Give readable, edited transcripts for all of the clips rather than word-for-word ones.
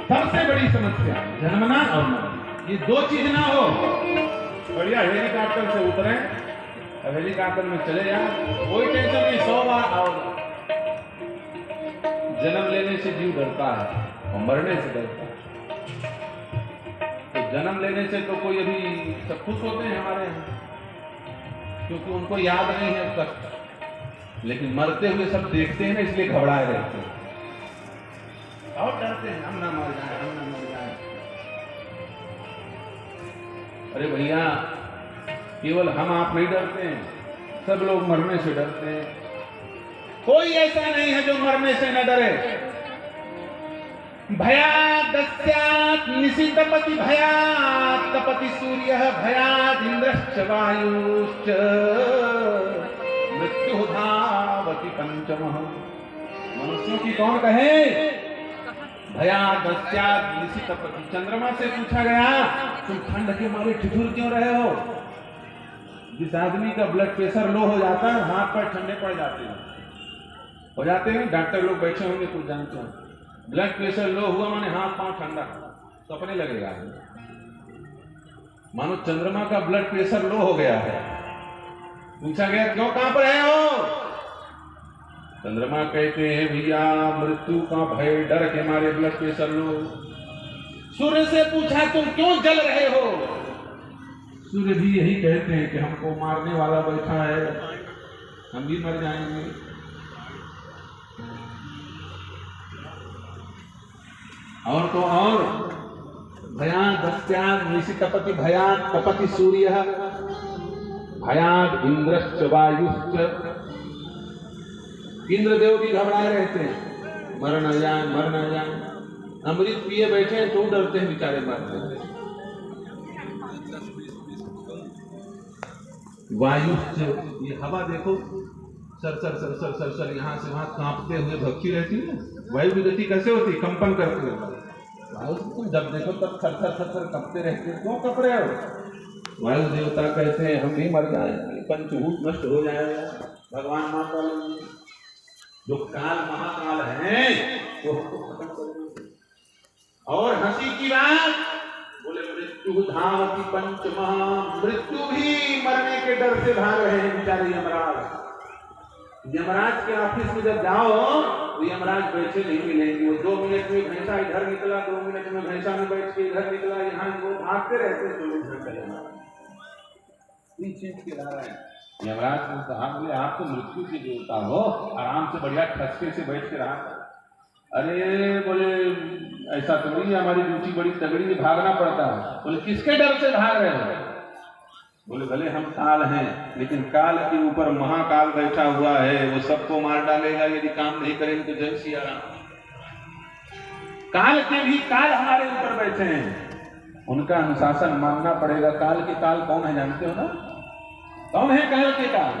सबसे बड़ी समस्या जन्मना और मरना, ये दो चीज ना हो, बढ़िया हेलीकॉप्टर से उतरे, हेलीकॉप्टर में चले जाओ, कोई टेंशन नहीं, 100 बार आओ। जन्म लेने से जीव डरता है और मरने से डरता है। तो जन्म लेने से तो कोई अभी सब खुश होते हैं हमारे यहाँ, क्योंकि उनको याद नहीं है कष्ट, लेकिन मरते हुए सब देखते हैं ना, इसलिए घबराए रहते हैं और डरते हैं, हम ना मर जाए, हम ना मर जाए। अरे भैया, केवल हम आप नहीं डरते हैं, सब लोग मरने से डरते हैं। कोई ऐसा नहीं है जो मरने से न डरे। भयादस्यात् निशितपति भयात् तपति सूर्यः भयात् इंद्रश्च वायुश्च मृत्यु धावति पंचमः। मनुष्यों की कौन कहे? भयादस्यात् निशितपति। चंद्रमा से पूछा गया, तुम ठंड के मारे ठिठुर क्यों रहे हो? जिस आदमी का ब्लड प्रेशर लो हो जाता है, हाथ पैर ठंडे पड़ जाते हैं, हो जाते हैं। डॉक्टर लोग बैठे होंगे, कुछ जानते हैं, ब्लड प्रेशर लो हुआ माने हाथ पांव ठंडा, कपने लगेगा। मानो चंद्रमा का ब्लड प्रेशर लो हो गया है। पूछा गया, क्यों कांप रहे हो? चंद्रमा कहते हैं, भैया मृत्यु का भय, डर के मारे ब्लड प्रेशर लो। सूर्य से पूछा, तुम क्यों जल रहे हो? सूर्य भी यही कहते हैं कि हमको मारने वाला बैठा है, हम भी मर जाएंगे। और तो और, भयादस्यात् निशितपति भयात् तपति सूर्यः भयात् इंद्रश्च वायुश्च। इंद्रदेव भी घबराए रहते हैं, मर न जाए, मर न जाए। अमृत पिए बैठे हैं तो डरते हैं, बेचारे मरते हैं। वायुश्च, ये हवा देखो, sir sir sir sir sir sir यहाँ से वहां कांपते हुए भक्ति रहती है। वायु की गति कैसे होती है? कंपन करती है। वायु जब देखो तब थर थर थर थर कपते रहते हैं, क्यों कप रहे हो? वायु देवता कहते हैं, हम नहीं मर जाएंगे, पंचभूत नष्ट हो जाएगा, भगवान माता लेंगे। जो काल महाकाल है वो खत्म कर देंगे। और हंसी की बात, बोले मृत्यु धावति पंचमः। मृत्यु भी मरने के डर से भाग रहे हैं बेचारे यमराज। यमराज के ऑफिस में जब जाओ तो यमराज बैठे नहीं मिलेंगे। वो 2 मिनट में भैंसा इधर निकला, 2 मिनट में भैंसा में बैठ के इधर निकला, यहाँ वो भागते रहते हैं 24 घंटे। पीछे के रहा है यमराज ने कहा, बोले आप तो मृत्यु के देवता हो, आराम से बढ़िया ठसके से बैठ के रहा। अरे बोले ऐसा तो नहीं, हमारी ड्यूटी बड़ी तगड़ी, भागना पड़ता है। बोले किसके डर से भाग रहे हो? बोले भले हम काल हैं, लेकिन काल के ऊपर महाकाल बैठा हुआ है, वो सबको मार डालेगा यदि काम नहीं करेंगे तो। जय सिया राम। काल के भी काल हमारे ऊपर बैठे हैं, उनका अनुशासन मानना पड़ेगा। काल के काल कौन है जानते हो ना? कौन है काल के काल?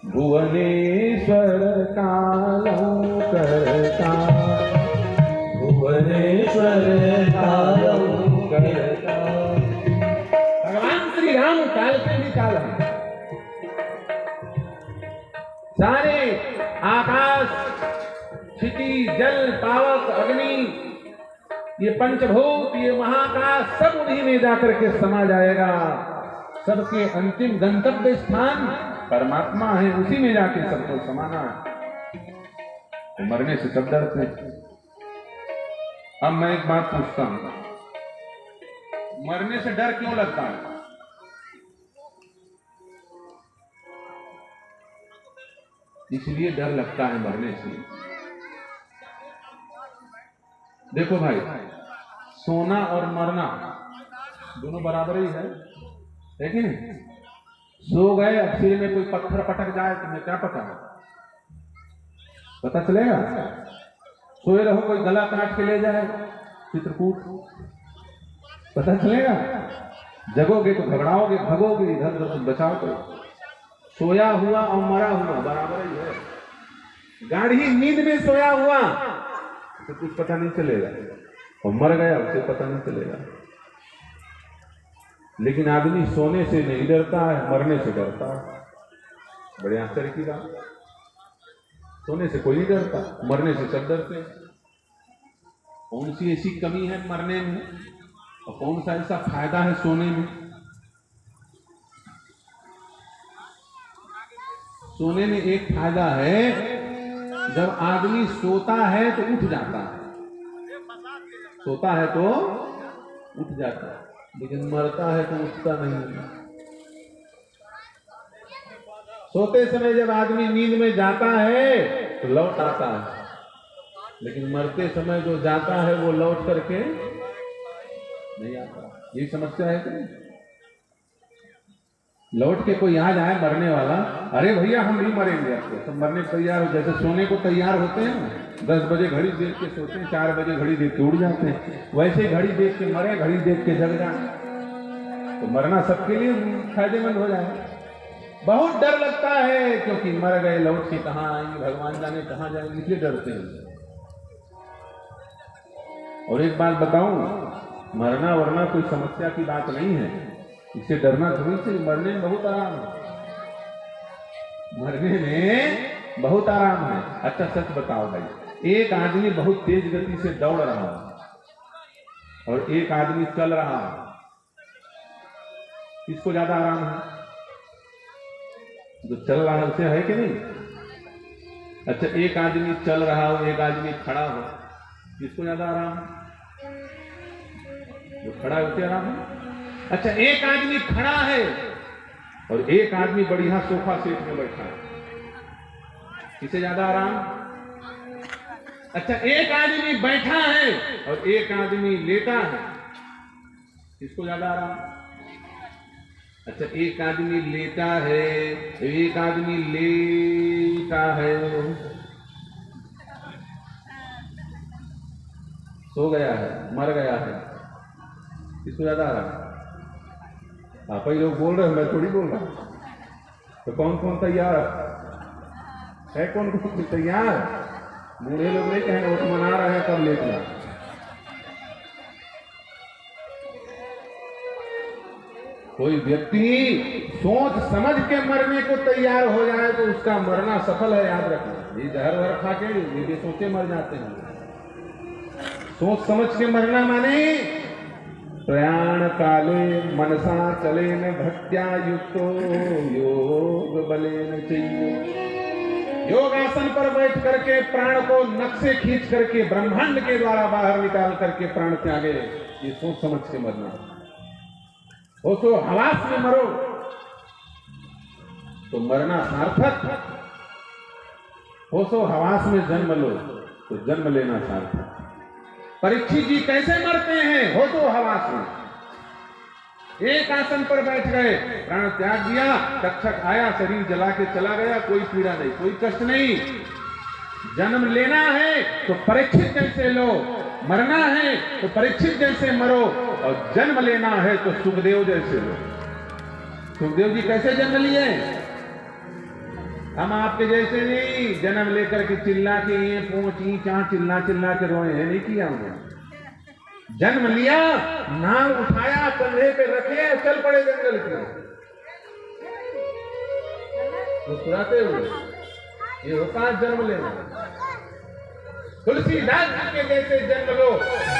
भुवनेश्वर कालौ करता, भुवनेश्वर कालौ करता। भगवान श्री राम काल के भी काल है। सारे आकाश, क्षिति, जल, पावक, अग्नि, ये पंचभूत, ये महाकाश, सब उन्हीं में जाकर के समा जाएगा। सबके अंतिम गंतव्य स्थान परमात्मा है, उसी में जाके सबको समाना है। तो मरने से सब डरते। अब मैं एक बात पूछता हूं, मरने से डर क्यों लगता है? इसलिए डर लगता है मरने से। देखो भाई, सोना और मरना दोनों बराबर ही है कि नहीं? सो गए, अब सिर में कोई पत्थर पटक जाए तुम्हें क्या पता है? पता चलेगा? सोए रहो, कोई गला काट के ले जाए, चित्रकूट, पता चलेगा? जगोगे तो घबराओगे, भगोगे, इधर उधर से बचाओगे। सोया हुआ और मरा हुआ बराबर ही है। गाढ़ी नींद में सोया हुआ तो कुछ पता नहीं चलेगा, और मर गया उसे पता नहीं चलेगा। लेकिन आदमी सोने से नहीं डरता है, मरने से डरता है। बड़े आश्चर्य की बात। सोने से कोई नहीं डरता, मरने से सब डरते हैं। कौन सी ऐसी कमी है मरने में और कौन सा ऐसा फायदा है सोने में? सोने में एक फायदा है, जब आदमी सोता है तो उठ जाता है, सोता है तो उठ जाता है, लेकिन मरता है तो उठता नहीं। सोते समय जब आदमी नींद में जाता है तो लौट आता है, लेकिन मरते समय जो जाता है वो लौट करके नहीं आता। यही समस्या है कि लौट के कोई आ जाए मरने वाला, अरे भैया हम नहीं मरेंगे, आपको सब मरने को तैयार हो, जैसे सोने को तैयार होते हैं ना, 10 बजे घड़ी देख के सोते हैं, 4 बजे घड़ी देख के उड़ जाते हैं, वैसे घड़ी देख के मरे, घड़ी देख के जग जाए। तो मरना सबके लिए फायदेमंद हो जाए। बहुत डर लगता है क्योंकि मर गए लौट के कहाँ आएंगे, भगवान जाने कहाँ जाएंगे, इसलिए डरते हैं। और एक बात बताऊं, मरना वरना कोई समस्या की बात नहीं है, इससे डरना थोड़ी चाहिए। मरने में बहुत आराम है, मरने में बहुत आराम है। अच्छा सच बताओ भाई, एक आदमी बहुत तेज गति से दौड़ रहा है और एक आदमी चल रहा है, किसको ज्यादा आराम है? जो चल रहा है उसे है कि नहीं? अच्छा एक आदमी चल रहा हो, एक आदमी खड़ा हो, किसको ज्यादा आराम है? जो खड़ा है उसे आराम है। अच्छा एक आदमी खड़ा है और एक आदमी बढ़िया सोफा सेट में बैठा है, किसे ज्यादा आराम? अच्छा एक आदमी बैठा है और एक आदमी लेटा है, किसको ज्यादा आराम? अच्छा एक आदमी लेटा है, एक आदमी लेटा है, सो गया है, मर गया है, किसको ज्यादा आराम? आप ही लोग बोल रहे हैं, मैं थोड़ी बोल रहा हूं। तो कौन कौन तैयार है? कौन कौन तैयार? बूढ़े लोग नहीं कहेंगे वो तो मना रहे हैं कब लेटना। कोई व्यक्ति सोच समझ के मरने को तैयार हो जाए तो उसका मरना सफल है, याद रखना। ये जहर वहर खा के ये बेसोचे मर जाते हैं। सोच समझ के मरना माने प्रयाण काले मनसा चले न भक्त्या युक्तो योग बले न चाहिए। योग आसन पर बैठ करके प्राण को नख से खींच करके ब्रह्मांड के द्वारा बाहर निकाल करके प्राण त्यागे, ये सोच समझ के मरना। हो तो हवास में मरो तो मरना सार्थक, हो सो हवास में जन्म लो तो जन्म लेना सार्थक। परीक्षित जी कैसे मरते हैं? हो तो हवास में एक आसन पर बैठ गए, प्राण त्याग दिया, तक्षक आया, शरीर जला के चला गया, कोई पीड़ा नहीं, कोई कष्ट नहीं। जन्म लेना है तो परीक्षित जैसे लो, मरना है तो परीक्षित जैसे मरो, और जन्म लेना है तो सुखदेव जैसे लो। सुखदेव जी कैसे जन्म लिए? हम आपके जैसे नहीं जन्म लेकर के चिल्ला के ये पूछी चाह चिल्ला चिल्ला के रोए हैं, नहीं किया उन्होंने। जन्म लिया, नाम उठाया, कंधे पे रखे, चल पड़े जंगल के मुस्कुराते हुए। ये होता है जन्म लेना। तुलसीदास जी के जैसे जन्म लो,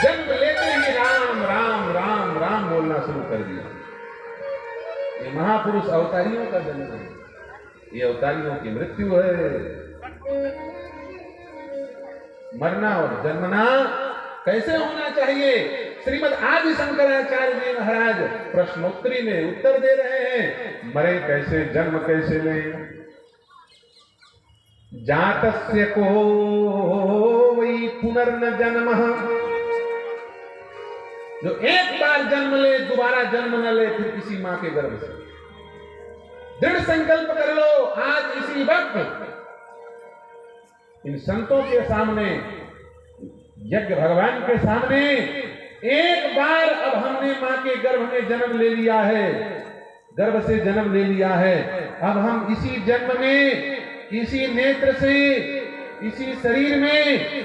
जन्म लेते ही राम राम राम राम बोलना शुरू कर दिया। ये महापुरुष अवतारियों का जन्म है, ये अवतारियों की मृत्यु है। मरना और जन्मना कैसे होना चाहिए? श्रीमद् आदि शंकराचार्य जी महाराज प्रश्नोत्तरी में उत्तर दे रहे हैं। मरे कैसे, जन्म कैसे लें? जातस्य को वही पुनर्न जन्मः, जो एक बार जन्म ले दोबारा जन्म न ले फिर किसी मां के गर्भ से। दृढ़ संकल्प कर लो आज इसी वक्त इन संतों के सामने, यज्ञ भगवान के सामने, एक बार अब हमने मां के गर्भ में जन्म ले लिया है, गर्भ से जन्म ले लिया है। अब हम इसी जन्म में, इसी नेत्र से, इसी शरीर में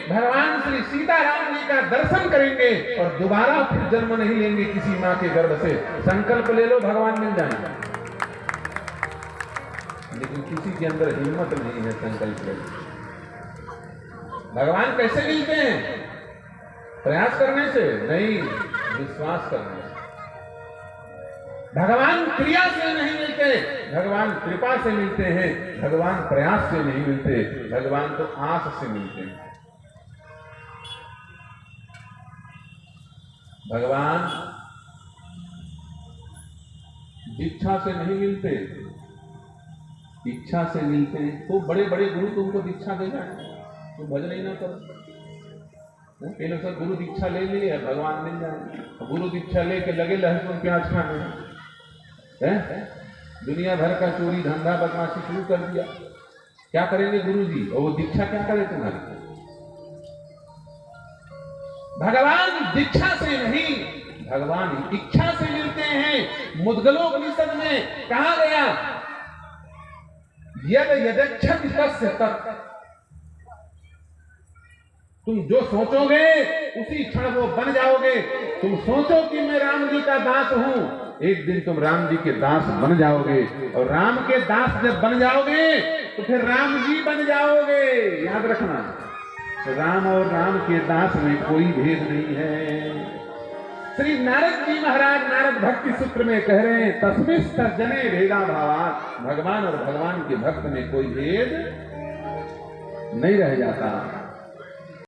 भगवान श्री सीताराम जी का दर्शन करेंगे और दोबारा फिर जन्म नहीं लेंगे किसी मां के गर्भ से। संकल्प ले लो, भगवान मिल जाएंगे। लेकिन किसी के अंदर हिम्मत नहीं है संकल्प लेने। भगवान कैसे मिलते हैं? प्रयास करने से नहीं, विश्वास करने से। भगवान क्रिया से नहीं मिलते, भगवान कृपा से मिलते हैं। भगवान प्रयास से नहीं मिलते, भगवान तो आस से मिलते हैं। भगवान दीक्षा से नहीं मिलते, इच्छा से मिलते हैं। तो बड़े बड़े गुरु तुमको दीक्षा दे जाए तो भजन ही ना करो। पहले सब गुरु दीक्षा ले लिए, भगवान मिल जाए। गुरु दीक्षा लेके लगे लहसुन प्याज खाने हैं, दुनिया भर का चोरी धंधा बदमाशी शुरू कर दिया। क्या करेंगे गुरु जी? और वो दीक्षा क्या करे तुम्हारी? भगवान दीक्षा से नहीं, भगवान इच्छा से मिलते हैं। मुद्गलोपनिषद में कहा गया, यद यदक्षति तस्य तत्। तुम जो सोचोगे उसी क्षण वो बन जाओगे। तुम सोचो कि मैं राम जी का दास हूं, एक दिन तुम राम जी के दास बन जाओगे। और राम के दास जब बन जाओगे तो फिर राम जी बन जाओगे। याद रखना, राम और राम के दास में कोई भेद नहीं है। श्री नारद जी महाराज नारद भक्ति सूत्र में कह रहे हैं, तस्मिन् तज्जने भेदा भावात्। भगवान और भगवान के भक्त में कोई भेद नहीं रह जाता।